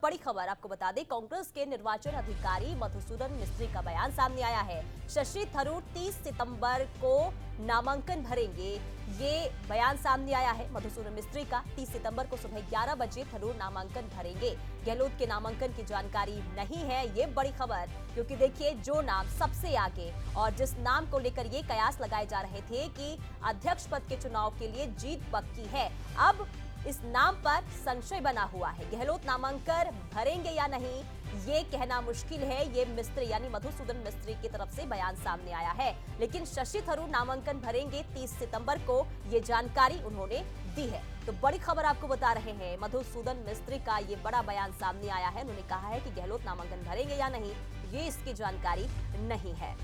बड़ी खबर आपको बता दें, कांग्रेस के निर्वाचन अधिकारी मधुसूदन मिस्त्री का बयान सामने आया है। शशि थरूर 30 सितंबर को नामांकन भरेंगे, ये बयान सामने आया है मधुसूदन मिस्त्री का। 30 सितंबर को सुबह 11 बजे थरूर नामांकन भरेंगे। गहलोत के नामांकन की जानकारी नहीं है, ये बड़ी खबर, क्योंकि देखिए जो नाम सबसे आगे और जिस नाम को लेकर ये कयास लगाए जा रहे थे कि अध्यक्ष पद के चुनाव के लिए जीत पक्की है, अब इस नाम पर संशय बना हुआ है। गहलोत नामांकन भरेंगे या नहीं, ये कहना मुश्किल है। ये मिस्त्री यानी मधुसूदन मिस्त्री की तरफ से बयान सामने आया है, लेकिन शशि थरूर नामांकन भरेंगे 30 सितंबर को, ये जानकारी उन्होंने दी है। तो बड़ी खबर आपको बता रहे हैं, मधुसूदन मिस्त्री का ये बड़ा बयान सामने आया है। उन्होंने कहा है कि गहलोत नामांकन भरेंगे या नहीं, ये इसकी जानकारी नहीं है।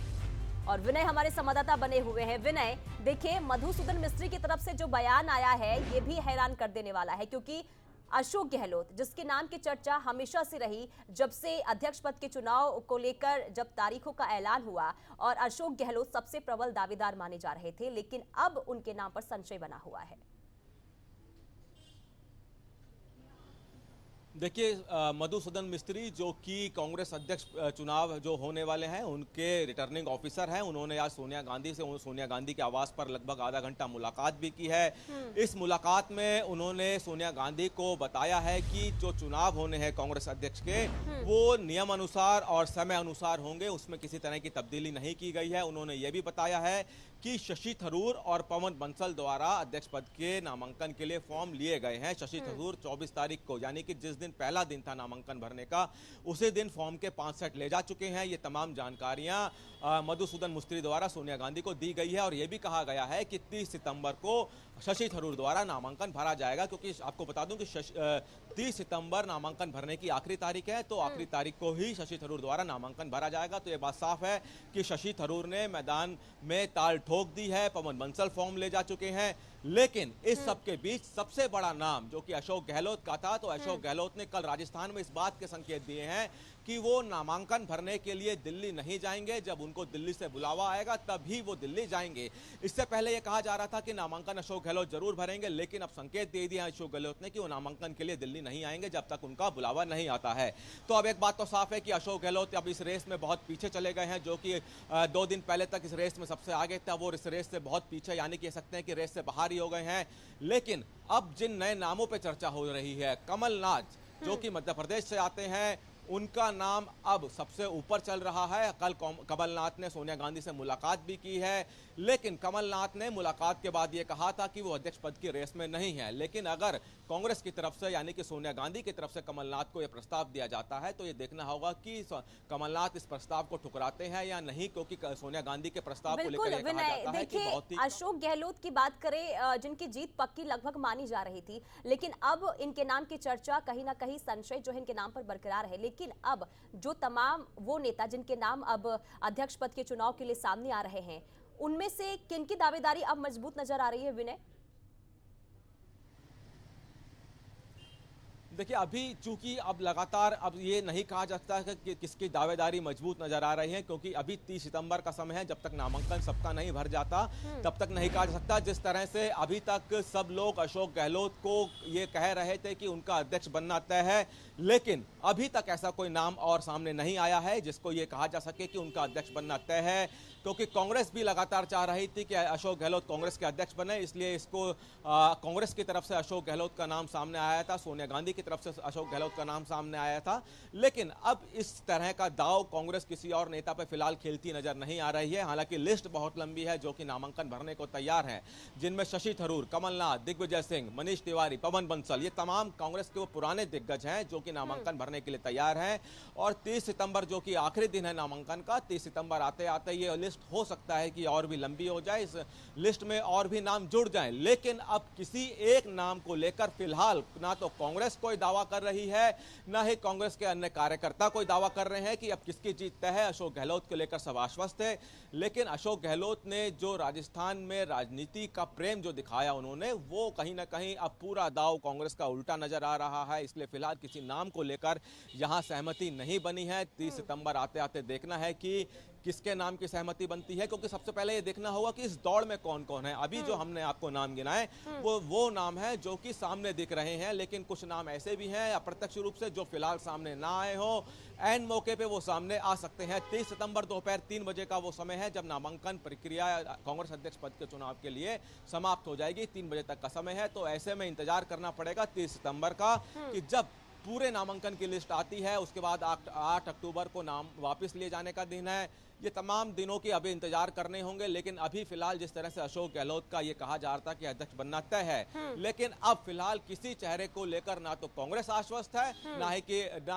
और विनय हमारे संवाददाता बने हुए हैं। विनय, देखिए मधुसूदन मिस्त्री की तरफ से जो बयान आया है ये भी हैरान कर देने वाला है, क्योंकि अशोक गहलोत जिसके नाम की चर्चा हमेशा से रही, जब से अध्यक्ष पद के चुनाव को लेकर जब तारीखों का ऐलान हुआ, और अशोक गहलोत सबसे प्रबल दावेदार माने जा रहे थे, लेकिन अब उनके नाम पर संशय बना हुआ है। देखिए मधुसूदन मिस्त्री जो कि कांग्रेस अध्यक्ष चुनाव जो होने वाले हैं उनके रिटर्निंग ऑफिसर हैं, उन्होंने आज सोनिया गांधी के आवास पर लगभग आधा घंटा मुलाकात भी की है। इस मुलाकात में उन्होंने सोनिया गांधी को बताया है कि जो चुनाव होने हैं कांग्रेस अध्यक्ष के, वो नियम अनुसार और समय अनुसार होंगे, उसमें किसी तरह की तब्दीली नहीं की गई है। उन्होंने ये भी बताया है कि शशि थरूर और पवन बंसल द्वारा अध्यक्ष पद के नामांकन के लिए फॉर्म लिए गए हैं। शशि थरूर 24 तारीख को, यानी कि जिस दिन पहला दिन था नामांकन भरने का, उसी दिन फॉर्म के 5 सेट ले जा चुके हैं। ये तमाम जानकारियां मधुसूदन मिस्त्री द्वारा सोनिया गांधी को दी गई है, और यह भी कहा गया है कि 30 सितंबर को शशि थरूर द्वारा नामांकन भरा जाएगा, क्योंकि आपको बता दूं कि 30 सितंबर नामांकन भरने की आखिरी तारीख है, तो आखिरी तारीख को ही शशि थरूर द्वारा नामांकन भरा जाएगा। तो यह बात साफ है कि शशि थरूर ने मैदान में ताल ठोक दी है, पवन बंसल फॉर्म ले जा चुके हैं। लेकिन इस सब के बीच सबसे बड़ा नाम जो कि अशोक गहलोत का था, तो अशोक गहलोत ने कल राजस्थान में इस बात के संकेत दिए हैं कि वो नामांकन भरने के लिए दिल्ली नहीं जाएंगे, जब उनको दिल्ली से बुलावा आएगा तभी वो दिल्ली जाएंगे। इससे पहले यह कहा जा रहा था कि नामांकन अशोक गहलोत जरूर भरेंगे, लेकिन अब संकेत दे दिया अशोक गहलोत ने कि वो नामांकन के लिए दिल्ली नहीं आएंगे जब तक उनका बुलावा नहीं आता है। तो अब एक बात तो साफ है कि अशोक गहलोत अब इस रेस में बहुत पीछे चले गए हैं, जो कि 2 दिन पहले तक इस रेस में सबसे आगे था, वो इस रेस से बहुत पीछे, यानी कह सकते हैं कि रेस से बाहर ही हो गए हैं। लेकिन अब जिन नए नामों पर चर्चा हो रही है, कमलनाथ जो कि मध्य प्रदेश से आते हैं, उनका नाम अब सबसे ऊपर चल रहा है। कल कमलनाथ ने सोनिया गांधी से मुलाकात भी की है, लेकिन कमलनाथ ने मुलाकात के बाद यह कहा था कि वो अध्यक्ष पद की रेस में नहीं है। लेकिन अगर कांग्रेस की तरफ से, यानी कि सोनिया गांधी की तरफ से कमलनाथ को यह प्रस्ताव दिया जाता है, तो ये देखना होगा कि कमलनाथ इस प्रस्ताव को ठुकराते हैं या नहीं, क्योंकि सोनिया गांधी के प्रस्ताव को लेकर कहा जाता है कि बहुत ही अशोक गहलोत की बात करें, जिनकी जीत पक्की लगभग मानी जा रही थी, लेकिन अब इनके नाम की चर्चा कहीं ना कहीं संशय जो है इनके नाम पर बरकरार है। लेकिन अब जो तमाम वो नेता जिनके नाम अब अध्यक्ष पद के चुनाव के लिए सामने आ रहे हैं, उनमें से किनकी दावेदारी अब मजबूत नजर आ रही है विनय? देखिए अभी चूंकि अब लगातार अब ये नहीं कहा जा सकता है कि किसकी दावेदारी मजबूत नजर आ रही है, क्योंकि अभी 30 सितंबर का समय है, जब तक नामांकन सबका नहीं भर जाता तब तक नहीं कहा जा सकता। जिस तरह से अभी तक सब लोग अशोक गहलोत को ये कह रहे थे कि उनका अध्यक्ष बनना तय है, लेकिन अभी तक ऐसा कोई नाम और सामने नहीं आया है जिसको ये कहा जा सके कि उनका अध्यक्ष बनना तय है। क्योंकि कांग्रेस भी लगातार चाह रही थी कि अशोक गहलोत कांग्रेस के अध्यक्ष बने, इसलिए इसको कांग्रेस की तरफ से अशोक गहलोत का नाम सामने आया था, सोनिया गांधी की तरफ से अशोक गहलोत का नाम सामने आया था। लेकिन अब इस तरह का दाव कांग्रेस किसी और नेता पर फिलहाल खेलती नजर नहीं आ रही है। हालांकि लिस्ट बहुत लंबी है जो कि नामांकन भरने को तैयार है, जिनमें शशि थरूर, कमलनाथ, दिग्विजय सिंह, मनीष तिवारी, पवन बंसल, ये तमाम कांग्रेस के वो पुराने दिग्गज हैं जो कि नामांकन भरने के लिए तैयार हैं। और 30 सितंबर जो कि आखिरी दिन है नामांकन का, 30 सितंबर आते आते ये लिस्ट हो सकता है कि और भी लंबी हो जाए, इस लिस्ट में और भी नाम जुड़ जाएं। लेकिन अब किसी एक नाम को लेकर फिलहाल ना तो कांग्रेस कोई दावा कर रही है, ना ही कांग्रेस के अन्य कार्यकर्ता कोई दावा कर रहे हैं कि अब किसकी जीत तय है। अशोक गहलोत को लेकर सब आश्वस्त थे, लेकिन अशोक गहलोत ने जो राजस्थान में राजनीति का प्रेम जो दिखाया उन्होंने, वो कहीं ना कहीं अब पूरा दाव कांग्रेस का उल्टा नजर आ रहा है। इसलिए फिलहाल किसी नाम को लेकर यहां सहमति नहीं बनी है। 30 सितंबर आते आते देखना है कि किसके नाम की सहमति बनती है, क्योंकि सबसे पहले ये देखना होगा कि इस दौड़ में कौन कौन है। अभी जो हमने आपको नाम गिनाए वो नाम है जो कि सामने दिख रहे हैं, लेकिन कुछ नाम ऐसे भी हैं अप्रत्यक्ष रूप से जो फिलहाल सामने ना आए हो, एन मौके पे वो सामने आ सकते हैं। 30 सितंबर दोपहर 3 बजे का वो समय है जब नामांकन प्रक्रिया कांग्रेस अध्यक्ष पद के चुनाव के लिए समाप्त हो जाएगी। 3 बजे तक का समय है, तो ऐसे में इंतजार करना पड़ेगा 30 सितंबर का कि जब पूरे नामांकन की लिस्ट आती है, उसके बाद 8 अक्टूबर को नाम वापस लिए जाने का दिन है। ये तमाम दिनों की अभी इंतजार करने होंगे, लेकिन अभी फिलहाल जिस तरह से अशोक गहलोत का ये कहा जा रहा था कि अध्यक्ष बनना तय है, लेकिन अब फिलहाल किसी चेहरे को लेकर ना तो कांग्रेस आश्वस्त है, ना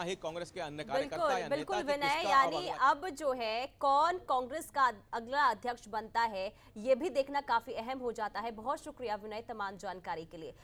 ही कांग्रेस के अन्य कार्यकर्ता या बिल्कुल नेता कि विनय, किसका यानी अब जो है कौन कांग्रेस का अगला अध्यक्ष बनता है ये भी देखना काफी अहम हो जाता है। बहुत शुक्रिया विनय तमाम जानकारी के लिए।